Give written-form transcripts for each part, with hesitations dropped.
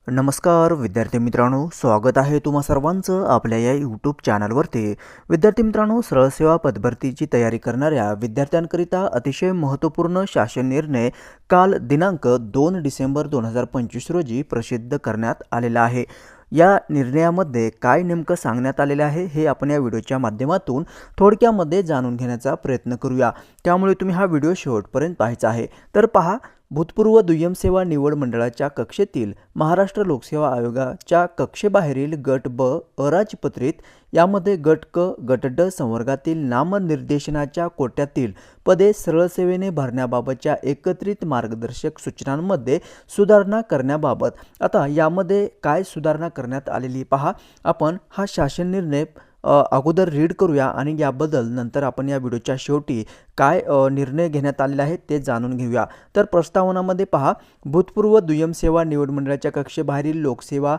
नमस्कार विद्यार्थी मित्रांनो, स्वागत आहे तुम्हा सर्वांचं आपल्या या यूट्यूब चॅनलवरती। विद्यार्थी मित्रांनो, सरळ सेवा पदभरतीची तयारी करणाऱ्या विद्यार्थ्यांकरिता अतिशय महत्त्वपूर्ण शासन निर्णय काल दिनांक 2 डिसेंबर 2025 रोजी प्रसिद्ध करण्यात आलेला आहे। या निर्णयामध्ये काय नेमकं सांगण्यात आलेलं आहे हे आपण या व्हिडिओच्या माध्यमातून थोडक्यामध्ये जाणून घेण्याचा प्रयत्न करूया। त्यामुळे तुम्ही हा व्हिडिओ शेवटपर्यंत पाहायचा आहे। तर पहा, भूतपूर्व दुय्यम सेवा निवड मंडळाच्या कक्षेतील महाराष्ट्र लोकसेवा आयोगाच्या कक्षेबाहेरील गट ब अराजपत्रित यामध्ये गट क गट ड संवर्गातील नामनिर्देशनाच्या कोट्यातील पदे सरळ सेवेने भरण्याबाबतच्या एकत्रित मार्गदर्शक सूचनांमध्ये सुधारणा करण्याबाबत। आता यामध्ये काय सुधारणा करण्यात आलेली पहा, आपण हा शासन निर्णय अगोदर रीड करूया आणि याबद्दल नंतर आपण या व्हिडिओच्या शेवटी काय निर्णय घेण्यात आलेला आहे ते जाणून घेऊया। तर प्रस्तावनामध्ये पहा, भूतपूर्व दुय्यम सेवा निवड मंडळाच्या कक्षेबाहेरील लोकसेवा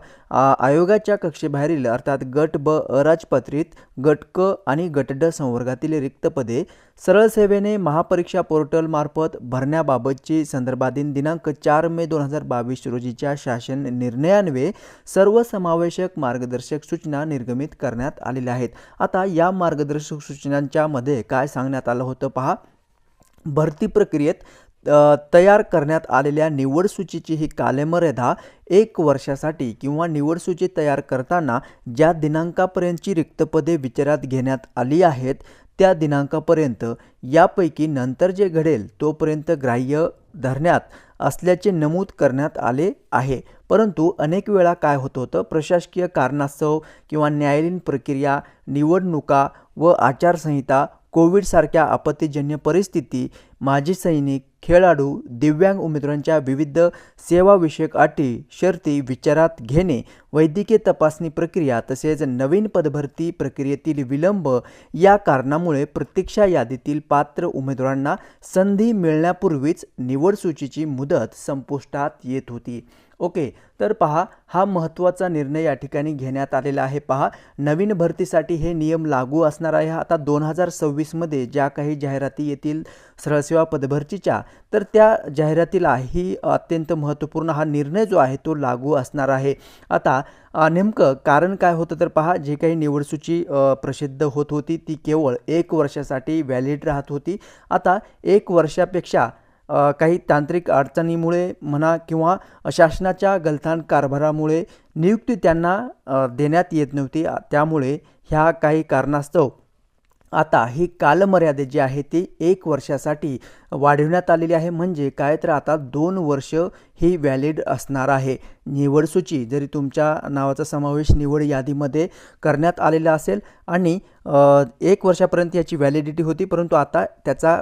आयोगाच्या कक्षेबाहेरील अर्थात गट ब अराजपत्रित गट क आणि गट ड संवर्गातील रिक्त पदे सरळ सेवेने महापरीक्षा पोर्टल मार्फत भरण्याबाबतची संदर्भाधीन दिनांक 4 मे 2022 रोजीच्या शासन निर्णयान्वये सर्वसमावेशक मार्गदर्शक सूचना निर्गमित करण्यात आलेल्या आहेत। आता या मार्गदर्शक सूचनांच्या मध्ये काय सांगण्यात आलं होतं पहा, भरती प्रक्रियेत तयार करण्यात आलेल्या निवड सूचीची ही कालमर्यादा 1 वर्षासाठी किंवा निवड सूची तयार करताना ज्या दिनांकापर्यंतची रिक्त पदे विचारात घेण्यात आली आहेत त्या दिनांकापर्यंत, यापैकी नंतर जे घडेल तोपर्यंत ग्राह्य धरण्यात असल्याचे नमूद करण्यात आले आहे। परंतु अनेक वेळा काय होत होतं, प्रशासकीय कारणास्तव किंवा न्यायालयीन प्रक्रिया, निवडणुका व आचारसंहिता, कोविड सारख्या आपत्तीजन्य परिस्थिती, माजी सैनिक, खेळाडू, दिव्यांग उमेदवारांच्या विविध सेवाविषयक अटी शर्ती विचारात घेणे, वैद्यकीय तपासणी प्रक्रिया तसेच नवीन पदभरती प्रक्रियेतील विलंब या कारणामुळे प्रतीक्षा यादीतील पात्र उमेदवारांना संधी मिळण्यापूर्वीच निवड सूचीची मुदत संपुष्टात येत होती। ओके, तर पहा, हा महत्त्वाचा निर्णय या ठिकाणी घेण्यात आलेला आहे। पहा, नवीन भरतीसाठी हे नियम लागू असणार आहे। आता 2026 मध्ये ज्या काही जाहिराती येतील सरळसेवा पदभरतीच्या, तर त्या जाहिरातीला ही अत्यंत महत्त्वपूर्ण हा निर्णय जो आहे तो लागू असणार आहे। आता नेमकं कारण काय होतं तर पहा, जे काही निवड सूची प्रसिद्ध होत होती ती केवळ 1 वर्षासाठी व्हॅलिड राहत होती। आता 1 वर्षापेक्षा काही तांत्रिक अडचणीमुळे म्हणा किंवा शासनाच्या गलथान कारभारामुळे नियुक्ती त्यांना देण्यात येत नव्हती। त्यामुळे ह्या काही कारणास्तव आता ही कालमर्यादा जी आहे ती 1 वर्षासाठी वाढवण्यात आलेली आहे। म्हणजे काय तर आता 2 वर्ष ही व्हॅलिड असणार आहे निवड सूची, जरी तुमच्या नावाचा समावेश निवड यादीमध्ये करण्यात आलेला असेल आणि 1 वर्षापर्यंत याची व्हॅलिडिटी होती, परंतु आता त्याचा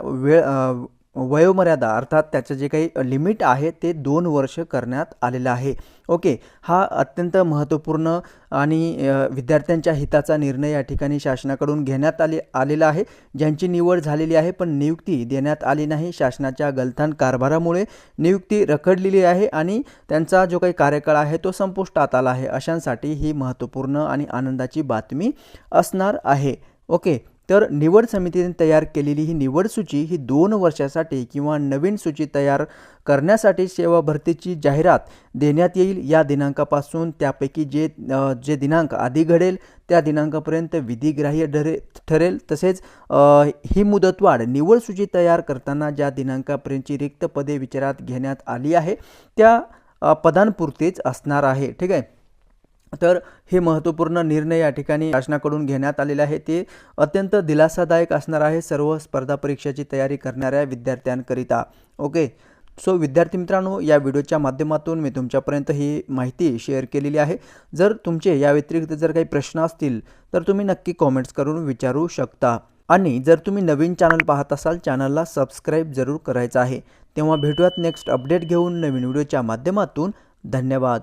वयोमर्यादा अर्थात त्याचं जे काही लिमिट आहे ते 2 वर्ष करण्यात आलेलं आहे। ओके, हा अत्यंत महत्त्वपूर्ण आणि विद्यार्थ्यांच्या हिताचा निर्णय या ठिकाणी शासनाकडून घेण्यात आलेला आहे। ज्यांची निवड झालेली आहे पण नियुक्ती देण्यात आली नाही, शासनाच्या गलथान कारभारामुळे नियुक्ती रखडलेली आहे आणि त्यांचा जो काही कार्यकाळ आहे तो संपुष्टात आला आहे, अशांसाठी ही महत्त्वपूर्ण आणि आनंदाची बातमी असणार आहे। ओके, तर निवड समितीने तयार केलेली ही निवड सूची ही 2 वर्षासाठी किंवा नवीन सूची तयार करण्यासाठी सेवा भरतीची जाहिरात देण्यात येईल या दिनांकापासून। त्यापैकी जे दिनांक आधी घडेल त्या दिनांकापर्यंत विधिग्राह्य ठरेल। तसेच ही मुदतवाढ निवड सूची तयार करताना ज्या दिनांकापर्यंतची रिक्त पदे विचारात घेण्यात आली आहे त्या पदांपुरतीच असणार आहे। ठीक आहे, तर हे महत्त्वपूर्ण निर्णय या ठिकाणी शासनाकडून घेण्यात आलेले आहे, ते अत्यंत दिलासादायक असणार आहे सर्व स्पर्धा परीक्षेची तयारी करणाऱ्या विद्यार्थ्यांकरिता। ओके, सो विद्यार्थी मित्रांनो, या व्हिडिओच्या माध्यमातून मी तुमच्यापर्यंत ही माहिती शेअर केलेली आहे। जर तुमचे या व्यतिरिक्त जर काही प्रश्न असतील तर तुम्ही नक्की कॉमेंट्स करून विचारू शकता आणि जर तुम्ही नवीन चॅनल पाहत असाल चॅनलला सबस्क्राईब जरूर करायचं आहे। तेव्हा भेटूयात नेक्स्ट अपडेट घेऊन नवीन व्हिडिओच्या माध्यमातून। धन्यवाद।